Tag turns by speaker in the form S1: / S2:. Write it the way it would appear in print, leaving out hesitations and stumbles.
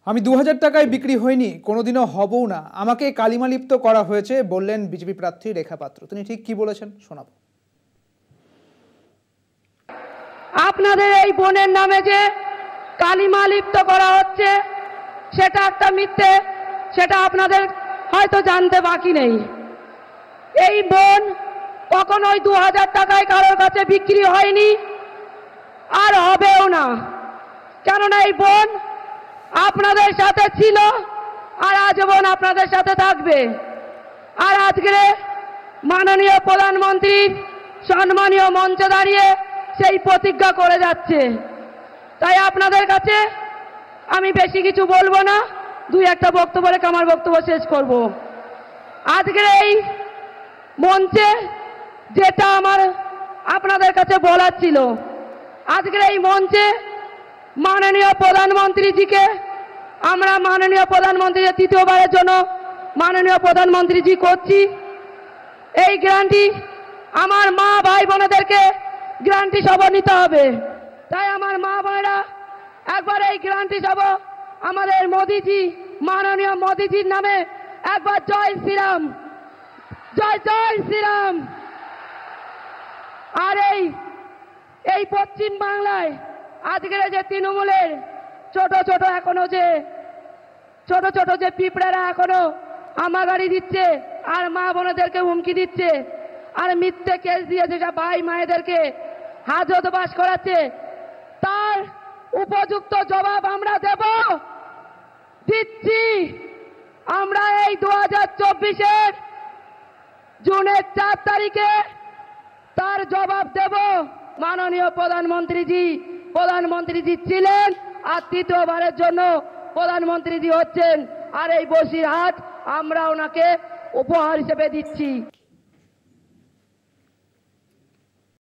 S1: আমি 2000 টাকায় বিক্রি হয়নি, কোনোদিনও হবও না, আমাকে কালিমালিপ্ত করা হয়েছে বললেন বিজেপি প্রার্থী রেখা পাত্র। তিনি ঠিক কি বলেছেন শোনাবো।
S2: আপনাদের এই বোনের নামে যে কালিমালিপ্ত করা হচ্ছে সেটা একটা মিথ্যে, সেটা আপনাদের হয়তো জানতে বাকি নেই। এই বোন কখনোই 2000 টাকায় কারোর কাছে বিক্রি হয়নি, আর হবেও না। কেননা এই বোন আপনাদের সাথে ছিল আর আজীবন আপনাদের সাথে থাকবে। আর আজকে মাননীয় প্রধানমন্ত্রীর সম্মানীয় মঞ্চে দাঁড়িয়ে সেই প্রতিজ্ঞা করে যাচ্ছে। তাই আপনাদের কাছে আমি বেশি কিছু বলবো না, দুই একটা বক্তব্য রেখে আমার বক্তব্য শেষ করব। আজকের এই মঞ্চে যেটা আমার আপনাদের কাছে বলার ছিল, আজকের এই মঞ্চে মাননীয় প্রধানমন্ত্রীজিকে আমরা মাননীয় প্রধানমন্ত্রী তৃতীয়বারের জন্য মাননীয় প্রধানমন্ত্রীজি করছি। এই গ্যারান্টি আমার মা ভাই বোনেদেরকে গ্যারান্টি সভা নিতে হবে। তাই আমার মা ভাইরা একবার এই গ্যারান্টি সভা আমাদের মোদিজি, মাননীয় মোদিজির নামে একবার জয় শ্রীরাম, জয় জয় শ্রীরাম। আর এই পশ্চিম বাংলায় আজকের যে তৃণমূলের ছোট ছোট যে পিঁপড়ারা এখনো আমাগাড়ি দিচ্ছে আর মা বোনেদেরকে হুমকি দিচ্ছে আর মিথ্যে কেস দিয়ে যেসব ভাই মায়েদেরকে হাজতবাস করাচ্ছে, তার উপযুক্ত জবাব আমরা দিচ্ছি। আমরা এই 2024-এর জুনের 4 তারিখে তার জবাব দেব। মাননীয় প্রধানমন্ত্রীজি ছিলেন আর তৃতীয়বারের জন্য প্রধানমন্ত্রীজি হচ্ছেন, আর এই বসিরহাট আমরা ওনাকে উপহার হিসেবে দিচ্ছি।